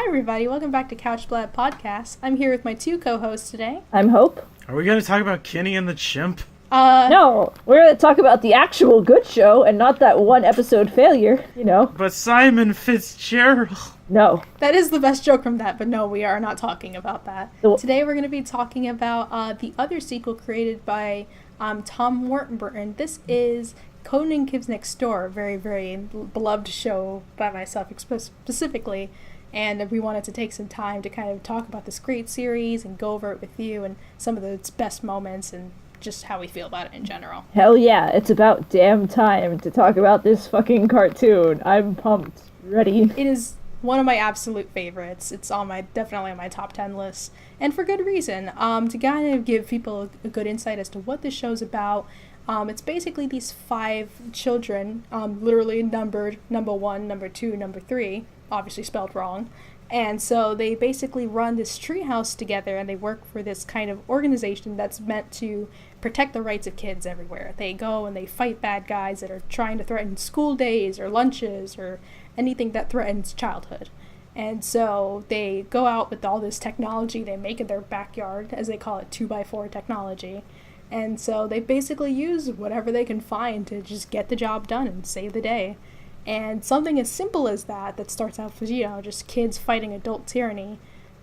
Hi everybody, welcome back to CouchBlab Podcast. I'm here with my two co-hosts today. I'm Hope. Are we going to talk about Kenny and the Chimp? No, we're going to talk about the actual good show and not that one episode failure, you know. But Simon Fitzgerald. No. That is the best joke from that, but no, we are not talking about that. Today we're going to be talking about the other sequel created by Tom Wartenberg. This is Codename Kids Next Door, a very, very beloved show by myself specifically. And we wanted to take some time to kind of talk about this great series and go over it with you and some of its best moments and just how we feel about it in general. Hell yeah, it's about damn time to talk about this fucking cartoon. I'm pumped. Ready? It is one of my absolute favorites. It's definitely on my top 10 list, and for good reason. To kind of give people a good insight as to what this show's about, it's basically these 5 children, literally numbered number 1, number 2, number 3, obviously spelled wrong. And so they basically run this treehouse together, and they work for this kind of organization that's meant to protect the rights of kids everywhere. They go and they fight bad guys that are trying to threaten school days or lunches or anything that threatens childhood. And so they go out with all this technology they make in their backyard, as they call it, 2x4 technology. And so they basically use whatever they can find to just get the job done and save the day. And something as simple as that starts out with, just kids fighting adult tyranny,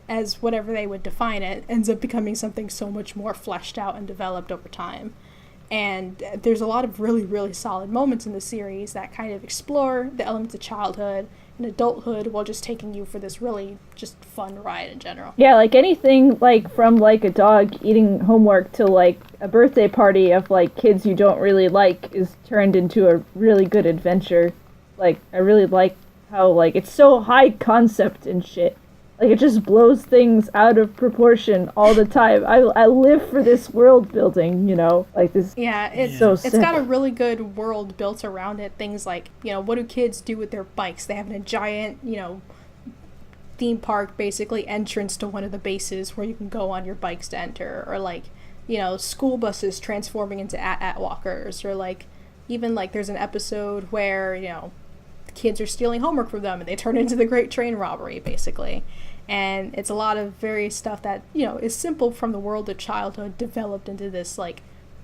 as whatever they would define it, ends up becoming something so much more fleshed out and developed over time. And there's a lot of really, really solid moments in the series that kind of explore the elements of childhood and adulthood while just taking you for this really just fun ride in general. Yeah, like anything from a dog eating homework to a birthday party of kids you don't really like is turned into a really good adventure. I really like how it's so high concept and shit. It just blows things out of proportion all the time. I live for this world building, this. Yeah, it's got a really good world built around it. Things like, what do kids do with their bikes? They have a giant, theme park, basically, entrance to one of the bases where you can go on your bikes to enter. Or school buses transforming into at walkers. Or even there's an episode where, kids are stealing homework from them and they turn into the Great Train Robbery, basically. And it's a lot of very stuff that, is simple from the world of childhood developed into this,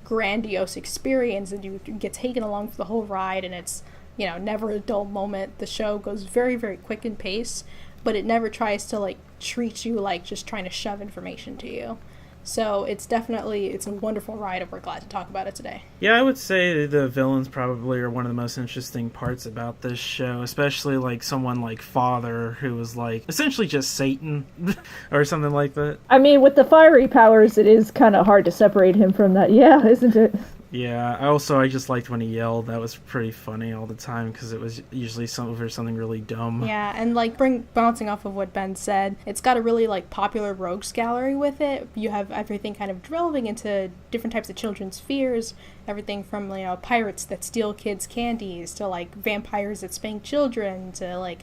grandiose experience, and you get taken along for the whole ride, and it's, never a dull moment. The show goes very, very quick in pace, but it never tries to, treat you like just trying to shove information to you. So it's a wonderful ride, and we're glad to talk about it today. Yeah, I would say the villains probably are one of the most interesting parts about this show, especially someone like Father, who was essentially just Satan or something like that. I mean, with the fiery powers, it is kind of hard to separate him from that, yeah, isn't it? Yeah, I just liked when he yelled. That was pretty funny all the time, because it was usually something really dumb. Yeah, and bouncing off of what Ben said, it's got a really popular rogues gallery with it. You have everything kind of delving into different types of children's fears, everything from pirates that steal kids' candies to vampires that spank children to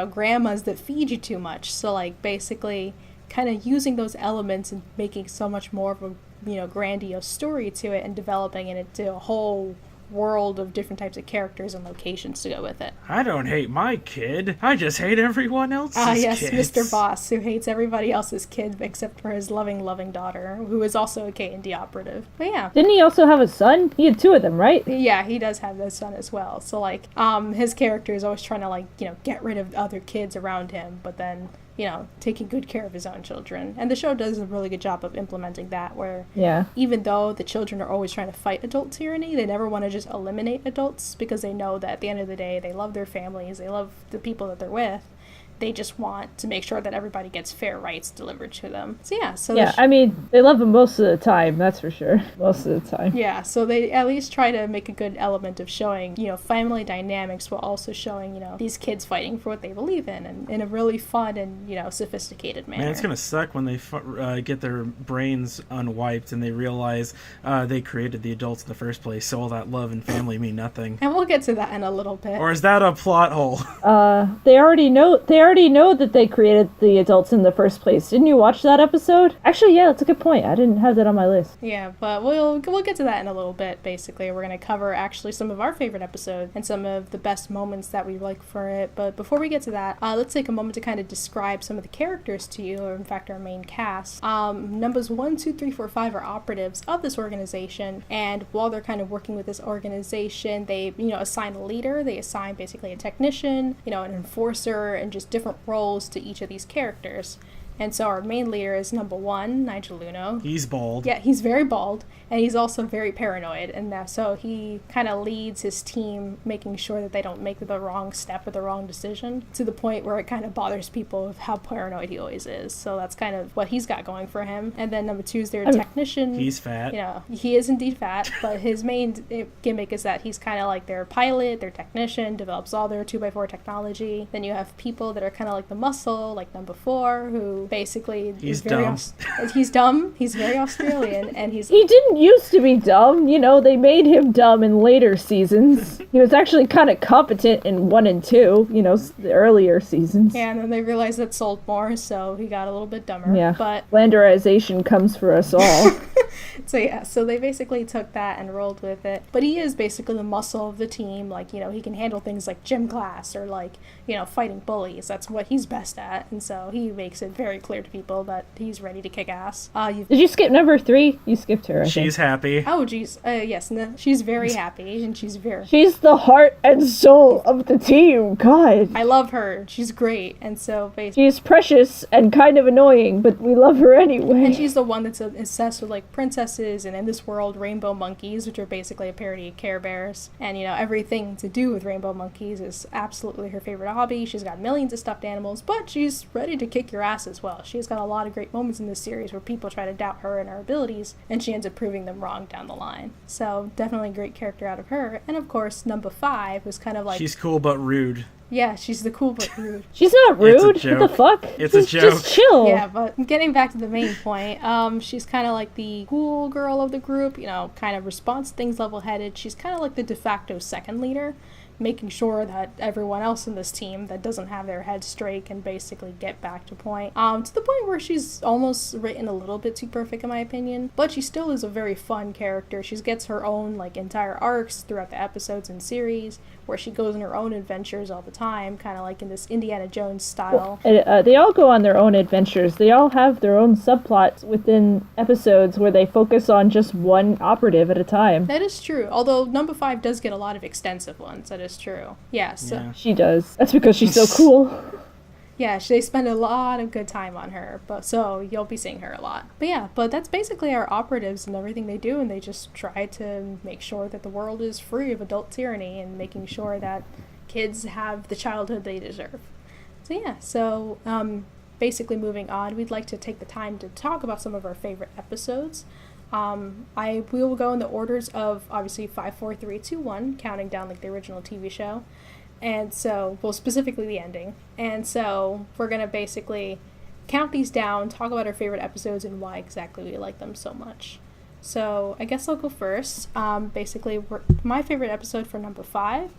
grandmas that feed you too much. So basically kind of using those elements and making so much more of a grandiose story to it and developing it into a whole world of different types of characters and locations to go with it. I don't hate my kid. I just hate everyone else's yes, kids. Mr. Boss, who hates everybody else's kid except for his loving daughter, who is also a K&D operative. But yeah. Didn't he also have a son? He had 2 of them, right? Yeah, he does have a son as well. So his character is always trying to get rid of other kids around him, but then taking good care of his own children. And the show does a really good job of implementing that, where even though the children are always trying to fight adult tyranny, they never want to just eliminate adults, because they know that at the end of the day, they love their families, they love the people that they're with. They just want to make sure that everybody gets fair rights delivered to them. So yeah. I mean, they love them most of the time, that's for sure. Most of the time. Yeah, so they at least try to make a good element of showing, family dynamics, while also showing, these kids fighting for what they believe in, and in a really fun and, sophisticated manner. Man, it's going to suck when they get their brains unwiped and they realize they created the adults in the first place, so all that love and family mean nothing. And we'll get to that in a little bit. Or is that a plot hole? They already already know that they created the adults in the first place. Didn't you watch that episode? Actually, yeah, that's a good point. I didn't have that on my list. Yeah, but we'll get to that in a little bit. Basically, we're going to cover actually some of our favorite episodes and some of the best moments that we like for it. But before we get to that, let's take a moment to kind of describe some of the characters to you, or in fact our main cast. Numbers 1, 2, 3, 4, 5 are operatives of this organization, and while they're kind of working with this organization, they assign a leader. They assign basically a technician, an enforcer, and just different roles to each of these characters. And so our main leader is number 1, Nigel Luno. He's bald. Yeah, he's very bald, and he's also very paranoid, and so he kind of leads his team, making sure that they don't make the wrong step or the wrong decision, to the point where it kind of bothers people of how paranoid he always is. So that's kind of what he's got going for him. And then number 2 is their technician. He's fat. He is indeed fat, but his main gimmick is that he's kind of like their pilot, their technician, develops all their 2x4 technology. Then you have people that are kind of like the muscle, like number 4, who basically he's dumb. He's dumb. He's very Australian, and he didn't used to be dumb. They made him dumb in later seasons. He was actually kind of competent in 1 and 2. The earlier seasons. Yeah, and then they realized that sold more, so he got a little bit dumber. Yeah, but flanderization comes for us all. So they basically took that and rolled with it. But he is basically the muscle of the team. Like, he can handle things like gym class or like, fighting bullies. That's what he's best at. And so he makes it very clear to people that he's ready to kick ass. Did you skip number 3? You skipped her. She's happy. Oh, geez. Yes, no, she's very happy, and she's the heart and soul of the team. God. I love her. She's great. And so basically, she's precious and kind of annoying, but we love her anyway. And she's the one that's obsessed with like princesses, and in this world, rainbow monkeys, which are basically a parody of Care Bears. And everything to do with rainbow monkeys is absolutely her favorite hobby. She's got millions of stuffed animals, but she's ready to kick your ass as well. She's got a lot of great moments in this series where people try to doubt her and her abilities, and she ends up proving them wrong down the line. So definitely a great character out of her. And of course, number 5 was kind of like, she's cool but rude. Yeah, she's the cool but rude. She's not rude. What the fuck? It's a joke. Just chill. Yeah, but getting back to the main point, she's kind of like the cool girl of the group, kind of responds to things level-headed. She's kind of like the de facto second leader, making sure that everyone else in this team that doesn't have their head straight can basically get back to point. To the point where she's almost written a little bit too perfect in my opinion, but she still is a very fun character. She gets her own like entire arcs throughout the episodes and series, where she goes on her own adventures all the time, kind of like in this Indiana Jones style. Well, they all go on their own adventures. They all have their own subplots within episodes where they focus on just one operative at a time. That is true, although number 5 does get a lot of extensive ones. That is true. Yeah, so... Yeah. She does. That's because she's so cool. Yeah, they spend a lot of good time on her, so you'll be seeing her a lot. But that's basically our operatives and everything they do, and they just try to make sure that the world is free of adult tyranny and making sure that kids have the childhood they deserve. So basically moving on, we'd like to take the time to talk about some of our favorite episodes. We will go in the orders of obviously 5, 4, 3, 2, 1, counting down like the original TV show. And so, specifically the ending. And so, we're going to basically count these down, talk about our favorite episodes and why exactly we like them so much. So, I guess I'll go first. My favorite episode for number 5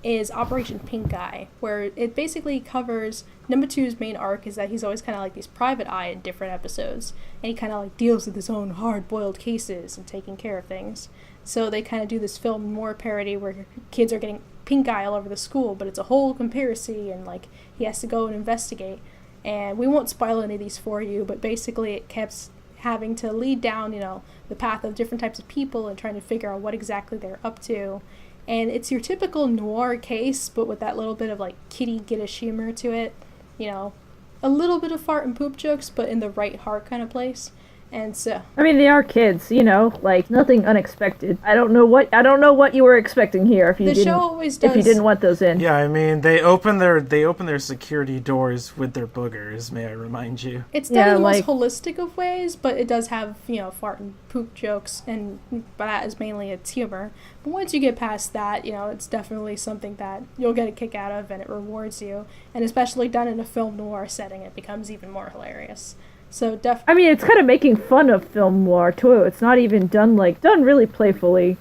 is Operation Pink Eye, where it basically covers number 2's main arc is that he's always kind of like these private eye in different episodes. And he kind of like deals with his own hard-boiled cases and taking care of things. So, they kind of do this film noir parody where kids are getting pink eye all over the school, but it's a whole conspiracy, and like he has to go and investigate. And we won't spoil any of these for you, but basically it kept having to lead down, the path of different types of people and trying to figure out what exactly they're up to. And it's your typical noir case, but with that little bit of like kitty giddish humor to it, a little bit of fart and poop jokes, but in the right heart kind of place. And so, I mean, they are kids, like nothing unexpected. I don't know what you were expecting here if you didn't want those in. Yeah, I mean, they open their security doors with their boogers, may I remind you. It's done in the most holistic of ways, but it does have, fart and poop jokes, and that is mainly its humor. But once you get past that, it's definitely something that you'll get a kick out of and it rewards you. And especially done in a film noir setting, it becomes even more hilarious. So I mean, it's kind of making fun of film noir too. It's not even done really playfully,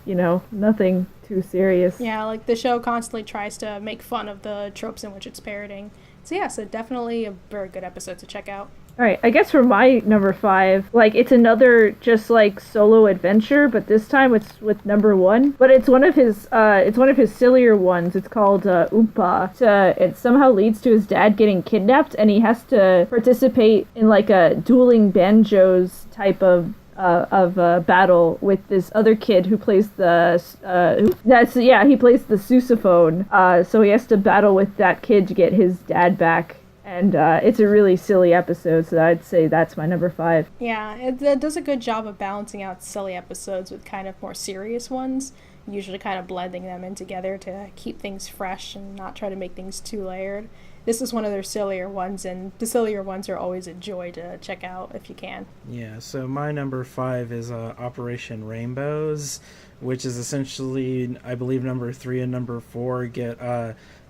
nothing too serious. Yeah, like the show constantly tries to make fun of the tropes in which it's parodying. So yeah, so definitely a very good episode to check out. All right, I guess for my number 5, like it's another just like solo adventure, but this time it's with number 1. But it's one of his sillier ones. It's called Oompa. It somehow leads to his dad getting kidnapped, and he has to participate in like a dueling banjos type of battle with this other kid who plays he plays the sousaphone. So he has to battle with that kid to get his dad back. And it's a really silly episode, so I'd say that's my number 5. Yeah, it does a good job of balancing out silly episodes with kind of more serious ones, usually kind of blending them in together to keep things fresh and not try to make things too layered. This is one of their sillier ones, and the sillier ones are always a joy to check out if you can. Yeah, so my number 5 is Operation Rainbows, which is essentially, I believe, number 3 and number 4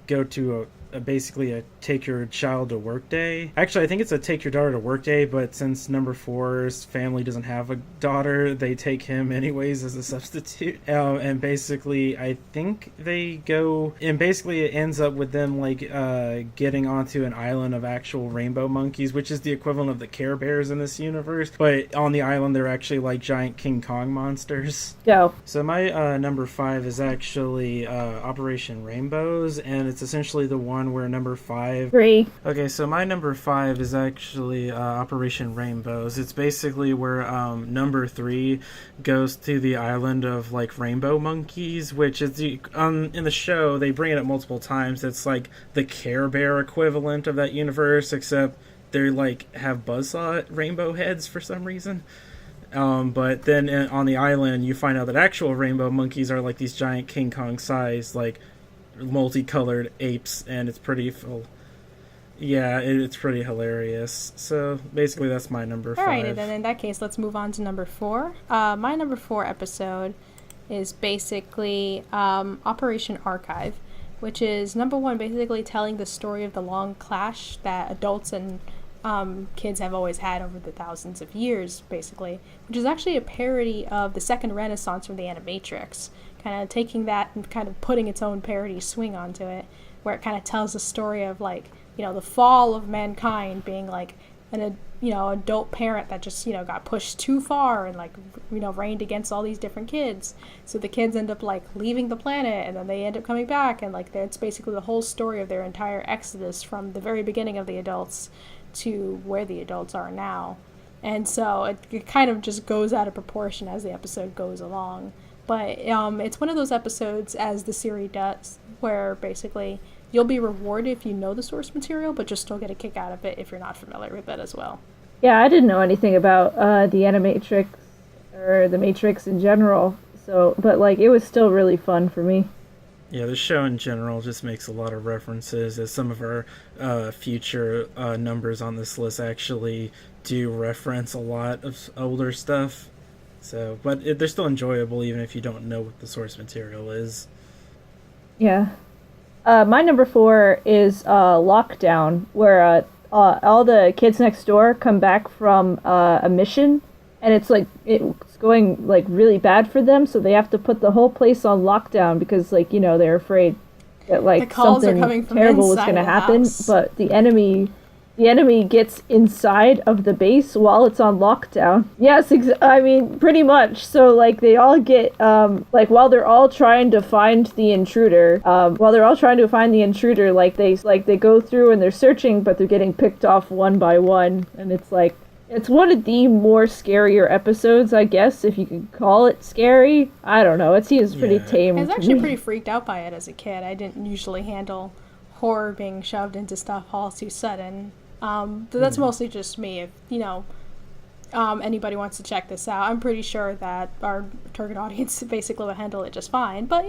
go to basically a take your child to work day. Actually, I think it's a take your daughter to work day, but since number 4's family doesn't have a daughter, they take him anyways as a substitute. And basically, I think they go, and basically it ends up with them like getting onto an island of actual rainbow monkeys, which is the equivalent of the Care Bears in this universe. But on the island, they're actually like giant King Kong monsters. Go. So my number 5 is actually Operation Rainbows, and it's essentially the one where number 5... 3. Okay, so my number 5 is actually Operation Rainbows. It's basically where number 3 goes to the island of like rainbow monkeys, which is in the show they bring it up multiple times. It's like the Care Bear equivalent of that universe, except they like have buzzsaw rainbow heads for some reason. But then on the island, you find out that actual rainbow monkeys are like these giant King Kong sized, like multicolored apes, and it's pretty full. Yeah, it's pretty hilarious. So basically, that's my number 5. All right, and then in that case, let's move on to number 4. My number 4 episode is basically Operation Archive, which is number 1, basically telling the story of the long clash that adults and kids have always had over the thousands of years, basically, which is actually a parody of the Second Renaissance from the Animatrix, kind of taking that and kind of putting its own parody swing onto it, where it kind of tells the story of like, the fall of mankind being like an adult parent that just got pushed too far and like reigned against all these different kids, so the kids end up like leaving the planet, and then they end up coming back, and like it's basically the whole story of their entire exodus from the very beginning of the adults to where the adults are now. And so it kind of just goes out of proportion as the episode goes along. But it's one of those episodes, as the series does, where basically you'll be rewarded if you know the source material, but you'll still get a kick out of it if you're not familiar with it as well. Yeah, I didn't know anything about the Animatrix or the Matrix in general, but like it was still really fun for me. Yeah, the show in general just makes a lot of references, as some of our future numbers on this list actually do reference a lot of older stuff. So, but they're still enjoyable even if you don't know what the source material is. Yeah. My number 4 is Lockdown, where all the kids next door come back from a mission, and it's going like really bad for them, so they have to put the whole place on lockdown because they're afraid that like something terrible was going to happen. But the enemy gets inside of the base while it's on lockdown. Yes, I mean pretty much. So like they all get while they're all trying to find the intruder, like they go through and they're searching, but they're getting picked off one by one, and it's one of the more scarier episodes, I guess, if you could call it scary. I don't know. It seems pretty tame. I was actually pretty freaked out by it as a kid. I didn't usually handle horror being shoved into stuff all too sudden. But that's mostly just me. If, anybody wants to check this out, I'm pretty sure that our target audience basically will handle it just fine. But,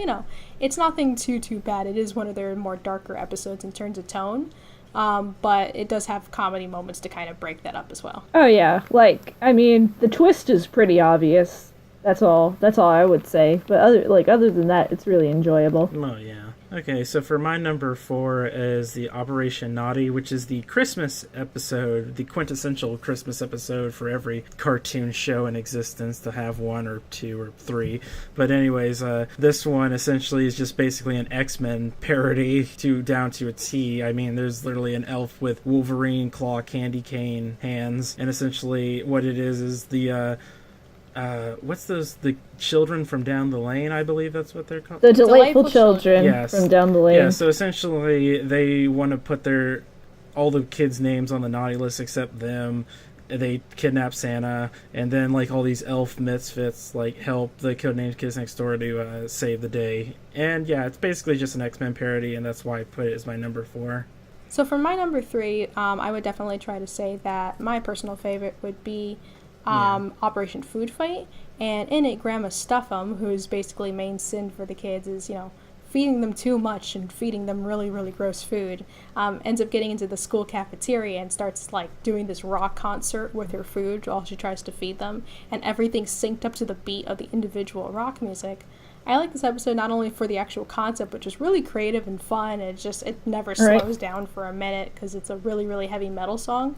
it's nothing too bad. It is one of their more darker episodes in terms of tone. But it does have comedy moments to kind of break that up as well. Oh yeah, the twist is pretty obvious. That's all I would say. But other than that, it's really enjoyable. Oh yeah. Okay, so for my number 4 is the Operation Naughty, which is the Christmas episode, the quintessential Christmas episode for every cartoon show in existence to have one or two or three. But anyways, this one essentially is just basically an X-Men parody down to a T. I mean, there's literally an elf with Wolverine claw candy cane hands, and essentially what it is the what's those? The children from down the lane, I believe that's what they're called. The delightful children yes. from down the lane. Yeah, so essentially they want to put all the kids' names on the naughty list except them. They kidnap Santa, and then like all these elf misfits like help the Codename Kids Next Door to save the day. And yeah, it's basically just an X-Men parody, and that's why I put it as my number 4. So for my number 3, I would definitely try to say that my personal favorite would be Operation Food Fight, and in it Grandma Stuff'em, whose basically main sin for the kids is, feeding them too much and feeding them really, really gross food, ends up getting into the school cafeteria and starts doing this rock concert with her food while she tries to feed them, and everything's synced up to the beat of the individual rock music. I like this episode not only for the actual concept, which is really creative and fun. It never slows down for a minute because it's a really, really heavy metal song.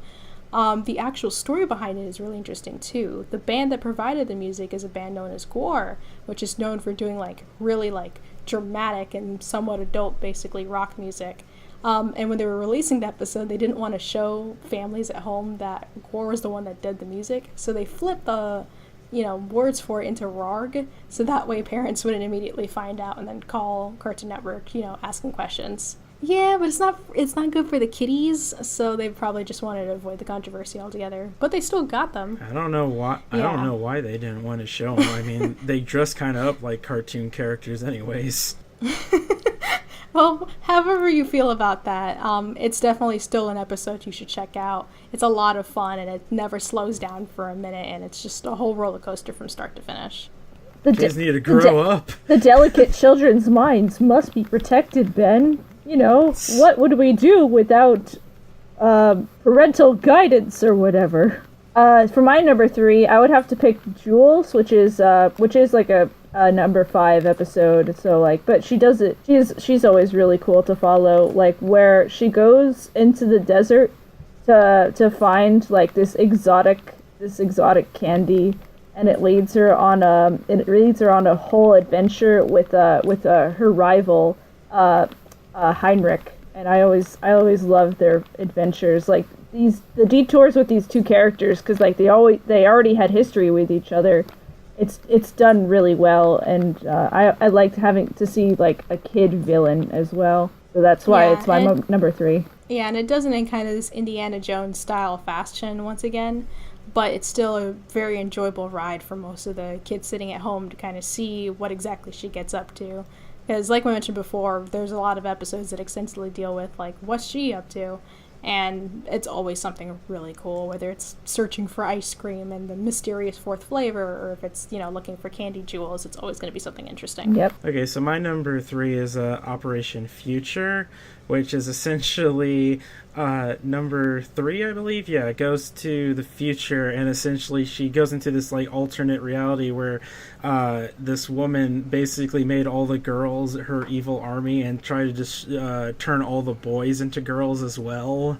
The actual story behind it is really interesting too. The band that provided the music is a band known as Gore, which is known for doing really dramatic and somewhat adult, basically, rock music. And when they were releasing the episode, they didn't want to show families at home that Gore was the one that did the music, so they flipped the words for it into RARG, so that way parents wouldn't immediately find out and then call Cartoon Network, asking questions. Yeah, but it's not good for the kiddies, so they probably just wanted to avoid the controversy altogether. But they still got them. I don't know why. Yeah. I don't know why they didn't want to show them. I mean, they dress kind of up like cartoon characters, anyways. Well, however you feel about that, it's definitely still an episode you should check out. It's a lot of fun, and it never slows down for a minute, and it's just a whole roller coaster from start to finish. Kids need to grow up. The delicate children's minds must be protected, Ben. What would we do without parental guidance or whatever? For my number 3, I would have to pick Jules, which is like a number 5 episode. So but she does it. She's always really cool to follow. Where she goes into the desert to find this exotic candy, and it leads her on a whole adventure with her rival. Heinrich, and I always love their adventures. The detours with these two characters, because they already had history with each other. It's done really well, and I liked having to see a kid villain as well. So that's why it's my number 3. Yeah, and it does it in kind of this Indiana Jones style fashion once again, but it's still a very enjoyable ride for most of the kids sitting at home to kind of see what exactly she gets up to. Because, like we mentioned before, there's a lot of episodes that extensively deal with, what's she up to? And it's always something really cool, whether it's searching for ice cream and the mysterious 4th flavor, or if it's, looking for candy jewels, it's always going to be something interesting. Yep. Okay, so my number 3 is Operation Future, which is essentially number 3, I believe. Yeah, it goes to the future, and essentially she goes into this alternate reality where this woman basically made all the girls her evil army and tried to just turn all the boys into girls as well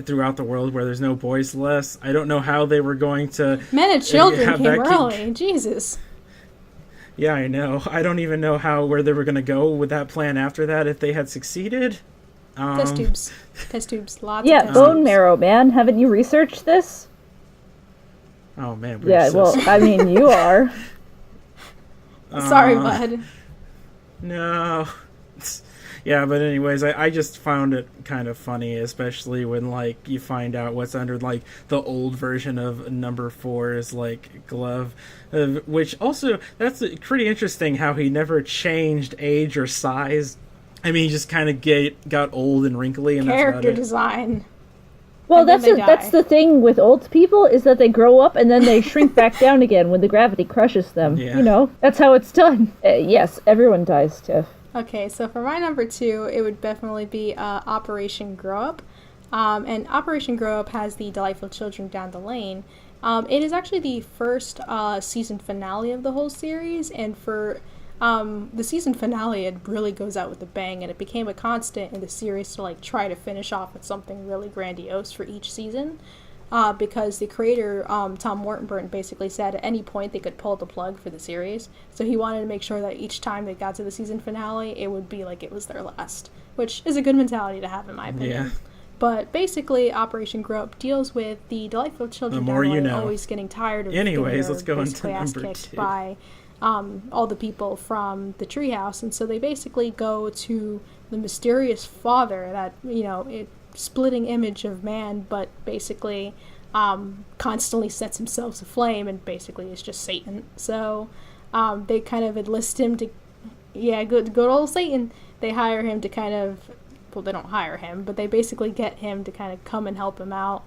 throughout the world where there's no boys left. I don't know how they were going to... Men and children came early. Jesus. Yeah, I know. I don't even know where they were going to go with that plan after that if they had succeeded. Test tubes. Lots of test bone tubes. marrow, man. Haven't you researched this? Oh, man. Well, I mean, you are. Sorry, bud. No. Yeah, but anyways, I just found it kind of funny, especially when, you find out what's under, the old version of number 4 is, Glove, which also, that's pretty interesting how he never changed age or size. I mean, he just kind of got old and wrinkly, and character that's about it. Design. Well, that's the thing with old people, is that they grow up and then they shrink back down again when the gravity crushes them. Yeah. That's how it's done. Yes, everyone dies, Tiff. Okay, so for my number 2, it would definitely be Operation Grow Up. And Operation Grow Up has the delightful children down the lane. It is actually the first season finale of the whole series, and for the season finale, it really goes out with a bang, and it became a constant in the series to like try to finish off with something really grandiose for each season. Because the creator, Tom Mortenburn, basically said at any point they could pull the plug for the series. So he wanted to make sure that each time they got to the season finale, it would be like it was their last, which is a good mentality to have, in my opinion. Yeah. But basically, Operation Grow Up deals with the delightful children The more you know. always getting tired of Anyways, let's go basically into ass number kicked 2. by all the people from the treehouse, and so they basically go to the mysterious father that, splitting image of man, but basically constantly sets himself aflame and basically is just Satan. So they kind of enlist him to, good old Satan. They hire him to kind of, well, they don't hire him, but they basically get him to kind of come and help him out.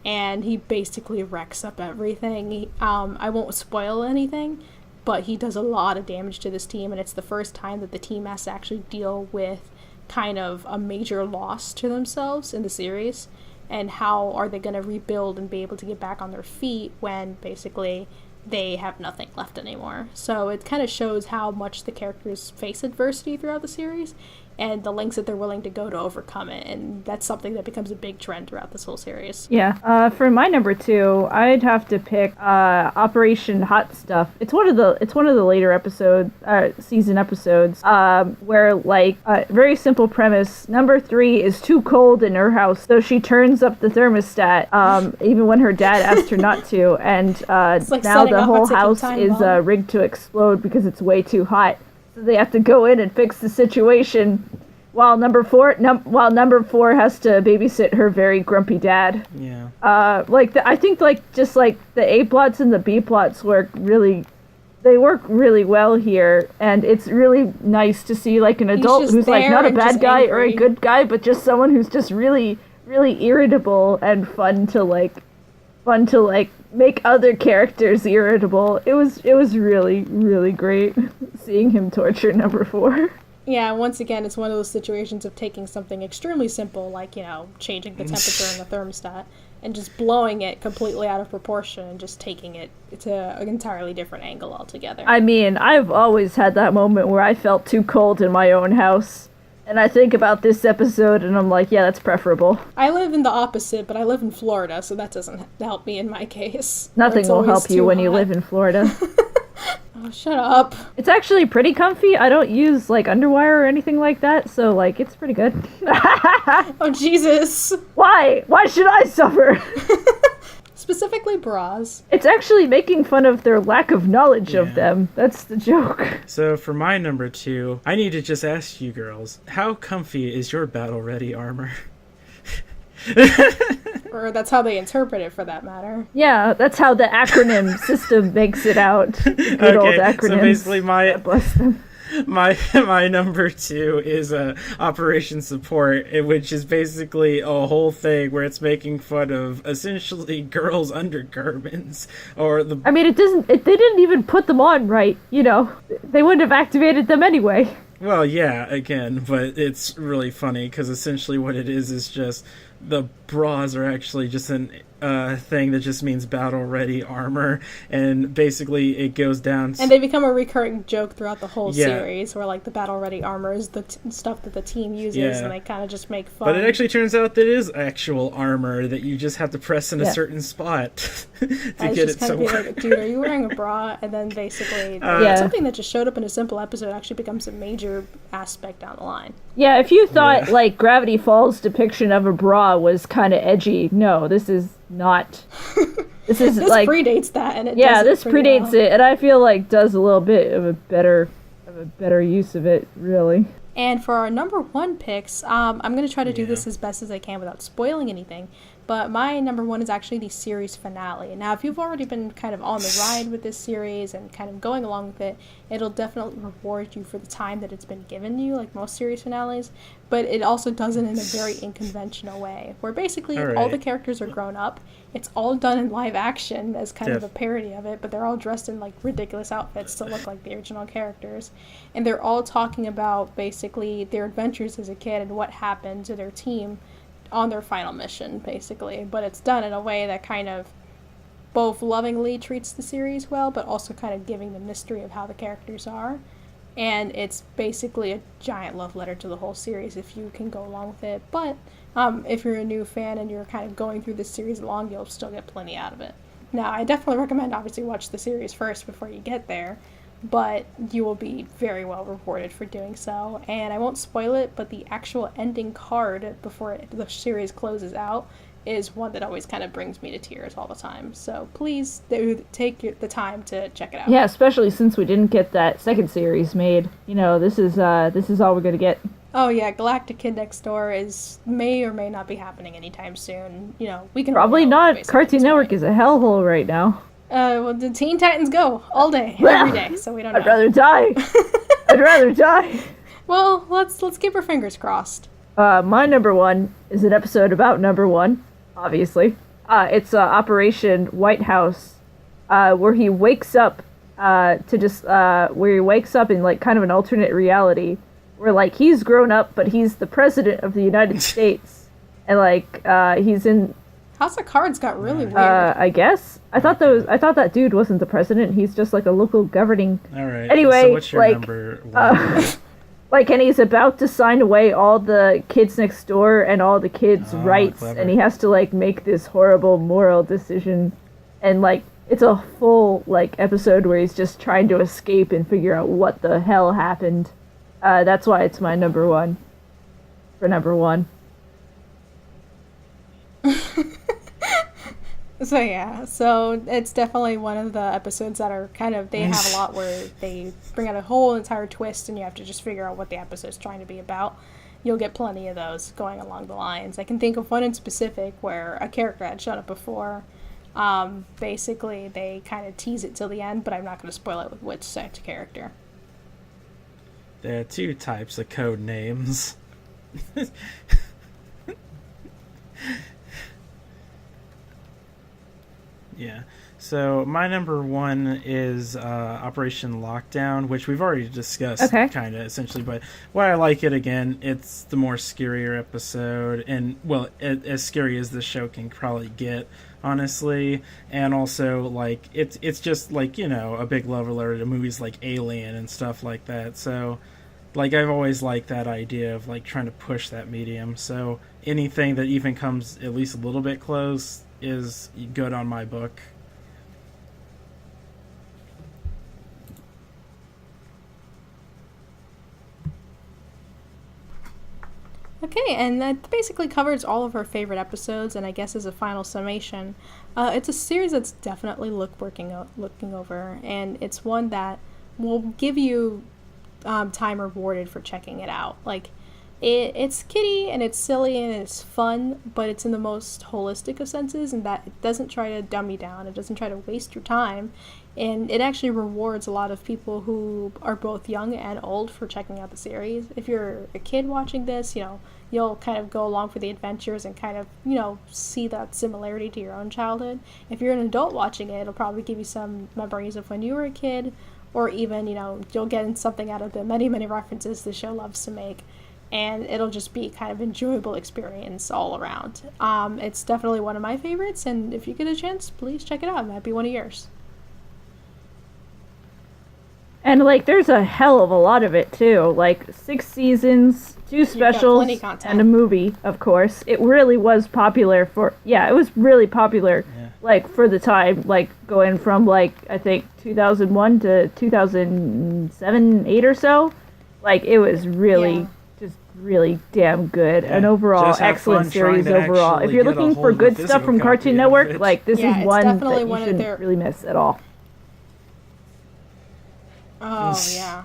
And he basically wrecks up everything. I won't spoil anything, but he does a lot of damage to this team, and it's the first time that the team has to actually deal with kind of a major loss to themselves in the series, and how are they going to rebuild and be able to get back on their feet when basically they have nothing left anymore. So it kind of shows how much the characters face adversity throughout the series and the lengths that they're willing to go to overcome it, and that's something that becomes a big trend throughout this whole series. Yeah. For my number 2, I'd have to pick Operation Hot Stuff. It's one of the later season episodes, where like very simple premise. Number 3 is too cold in her house, so she turns up the thermostat, even when her dad asked her not to, and like now the whole ticking house time is bomb. rigged to explode because it's way too hot. So they have to go in and fix the situation, while number 4 has to babysit her very grumpy dad. Yeah. I think just the A plots and the B plots work really well here, and it's really nice to see like an adult just who's like not a there and bad just guy or a angry. good guy, but just someone who's just really, really irritable and fun to make other characters irritable. It was really, really great seeing him torture number 4. Yeah, once again, it's one of those situations of taking something extremely simple, like, changing the temperature in the thermostat, and just blowing it completely out of proportion and just taking it to an entirely different angle altogether. I mean, I've always had that moment where I felt too cold in my own house. And I think about this episode and I'm like, yeah, that's preferable. I live in the opposite, but I live in Florida, so that doesn't help me in my case. Nothing It's will always help you too when you hot. live in Florida. Oh, shut up. It's actually pretty comfy. I don't use underwire or anything like that, so it's pretty good. Oh, Jesus. Why? Why should I suffer? Specifically bras. It's actually making fun of their lack of knowledge of Yeah. them. That's the joke. So for my number 2, I need to just ask you girls, how comfy is your battle-ready armor? Or that's how they interpret it, for that matter. Yeah, that's how the acronym system makes it out. Good old acronyms. So basically God bless them. my number 2 is Operation Support, which is basically a whole thing where it's making fun of essentially girls' undergarments, or the. I mean, they didn't even put them on right. They wouldn't have activated them anyway. Well, yeah, again, but it's really funny because essentially what it is just the bras are actually just an thing that just means battle-ready armor, and basically it goes down. And they become a recurring joke throughout the whole Yeah. series, where the battle-ready armor is the stuff that the team uses, Yeah. and they kind of just make fun. But it actually turns out that it is actual armor that you just have to press in a Yeah. certain spot to I was get just it kind to of be work. like, dude, are you wearing a bra? And then basically, Yeah. something that just showed up in a simple episode actually becomes a major aspect down the line. Yeah, if you thought Yeah. Gravity Falls depiction of a bra was kind of edgy, no, this is not. This is This predates that, and it yeah, does it this pretty predates well. it, and I feel does a little bit of a better use of it, really. And for our number 1 picks, I'm going to try to do Yeah. this as best as I can without spoiling anything. But my number 1 is actually the series finale. Now, if you've already been kind of on the ride with this series and kind of going along with it, it'll definitely reward you for the time that it's been given you, like most series finales. But it also does it in a very unconventional way, where basically all Alright. the characters are grown up. It's all done in live action as kind of Tiff. a parody of it, but they're all dressed in ridiculous outfits to look like the original characters. And they're all talking about basically their adventures as a kid and what happened to their team on their final mission, basically. But it's done in a way that kind of both lovingly treats the series well, but also kind of giving the mystery of how the characters are. and it's basically a giant love letter to the whole series if you can go along with it. But if you're a new fan and you're kind of going through this series along, you'll still get plenty out of it. Now, I definitely recommend obviously watch the series first before you get there, but you will be very well rewarded for doing so. And I won't spoil it, but the actual ending card before the series closes out is one that always kind of brings me to tears all the time. So please take the time to check it out. Yeah, especially since we didn't get that second series made. You know, this is all we're gonna get. Oh yeah, Galactic Kid Next Door may or may not be happening anytime soon. You know, we can probably not. Cartoon Network is a hellhole right now. Well, the Teen Titans go all day, every day, so we don't know. I'd rather die. I'd rather die. Well, let's keep our fingers crossed. My number one is an episode about number one, obviously. It's Operation White House, where he wakes up where he wakes up in like kind of an alternate reality, where like he's grown up, but he's the president of the United States, and like he's in. House of Cards got really weird. I guess I thought that dude wasn't the president. He's just like a local governing. All right. Anyway, so what's your number one? Like, and he's about to sign away all the kids next door and all the kids' rights, clever. and he has to like make this horrible moral decision, and like it's a full like episode where he's just trying to escape and figure out what the hell happened. That's why it's my number one. For number one. So yeah, so it's definitely one of the episodes that are kind of, they have a lot where they bring out a whole entire twist and you have to just figure out what the episode's trying to be about. You'll get plenty of those going along the lines. I can think of one in specific where a character had shown up before. Basically, they kind of tease it till the end, but I'm not going to spoil it with which such character. There are two types of code names. Yeah. So my number one is Operation Lockdown, which we've already discussed kind of essentially, but why I like it again, it's the more scarier episode, and well, as scary as this show can probably get, honestly, and also like it's just like, you know, a big love alert to movies like Alien and stuff like that. So like I've always liked that idea of like trying to push that medium. So anything that even comes at least a little bit close is good on my book. Okay, and that basically covers all of our favorite episodes, and I guess as a final summation, it's a series that's definitely looking over, and it's one that will give you time rewarded for checking it out. Like, it's kiddie and it's silly and it's fun, but it's in the most holistic of senses, and that it doesn't try to dumb you down, it doesn't try to waste your time, and it actually rewards a lot of people who are both young and old for checking out the series. If you're a kid watching this, you know, you'll kind of go along for the adventures and kind of, you know, see that similarity to your own childhood. If you're an adult watching it, it'll probably give you some memories of when you were a kid, or even, you know, you'll get something out of the many, many references the show loves to make. And it'll just be kind of enjoyable experience all around. It's definitely one of my favorites, and if you get a chance, please check it out. It might be one of yours. And like, there's a hell of a lot of it too. Like 6 seasons, 2 specials, and a movie. Of course, it really was popular for. Yeah, it was really popular. Yeah. Like for the time, like going from like I think 2001 to 2007, 8 or so. Like it was really. Yeah. Really damn good, and overall excellent series overall. If you're looking for good stuff from Cartoon Network, like this is one that you shouldn't really miss at all. Oh yeah.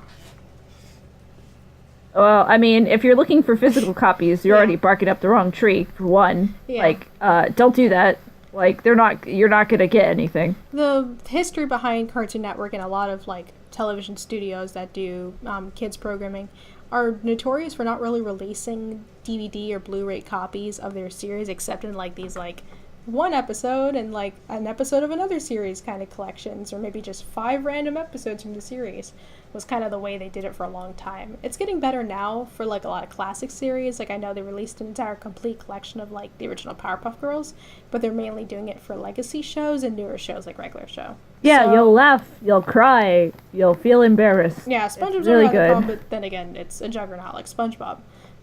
Well, I mean, if you're looking for physical copies, you're already barking up the wrong tree. For one, like, don't do that. Like, you're not gonna get anything. The history behind Cartoon Network and a lot of like television studios that do kids programming are notorious for not really releasing DVD or Blu-ray copies of their series, except in like these like one episode and like an episode of another series kind of collections, or maybe just 5 random episodes from the series was kind of the way they did it for a long time. It's getting better now for like a lot of classic series. Like I know they released an entire complete collection of like the original Powerpuff Girls, but they're mainly doing it for legacy shows and newer shows like regular show. Yeah, So, you'll laugh, you'll cry, you'll feel embarrassed. yeah, SpongeBob's really not the good. problem, but then again, it's a juggernaut like SpongeBob.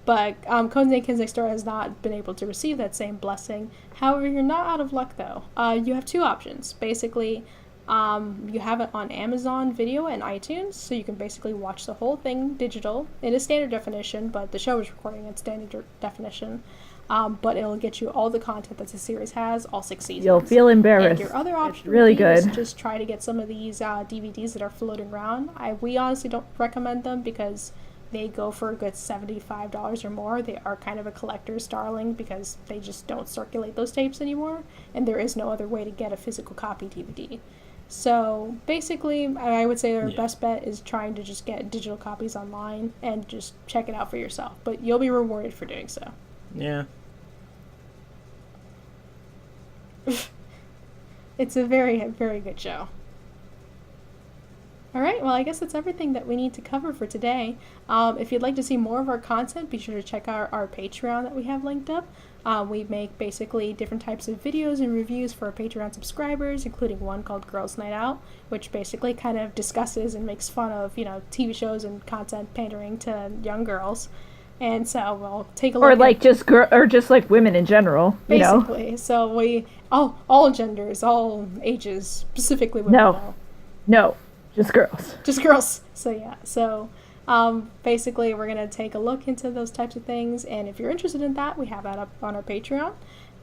But Codename Kids Next Door has not been able to receive that same blessing. However, you're not out of luck though. You have 2 options. Basically, you have it on Amazon Video and iTunes, so you can basically watch the whole thing digital. It is standard definition, but the show is recording in standard definition. But it'll get you all the content that the series has, all 6 seasons. You'll feel embarrassed. And your other option it's really would be good. just try to get some of these DVDs that are floating around. We honestly don't recommend them because they go for a good $75 or more. They are kind of a collector's darling because they just don't circulate those tapes anymore, and there is no other way to get a physical copy DVD. So basically, I would say our best bet is trying to just get digital copies online and just check it out for yourself. But you'll be rewarded for doing so. Yeah. It's a very, very good show. Alright, well I guess that's everything that we need to cover for today. If you'd like to see more of our content, be sure to check out our Patreon that we have linked up. We make basically different types of videos and reviews for our Patreon subscribers, including one called Girls Night Out, which basically kind of discusses and makes fun of, TV shows and content pandering to young girls. And so we'll take a look Or like just like women in general, basically. So we all genders, all ages, specifically women. No, just girls. Just girls. So yeah. So basically we're gonna take a look into those types of things, and if you're interested in that, we have that up on our Patreon.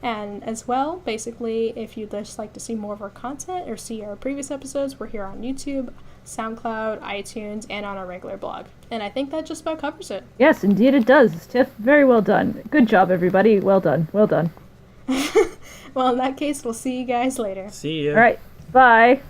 And as well, basically, if you'd just like to see more of our content or see our previous episodes, we're here on YouTube, SoundCloud, iTunes, and on our regular blog. And I think that just about covers it. Yes, indeed it does. Tiff, very well done. Good job, everybody. Well done. Well done. Well, in that case, we'll see you guys later. See ya. All right. Bye.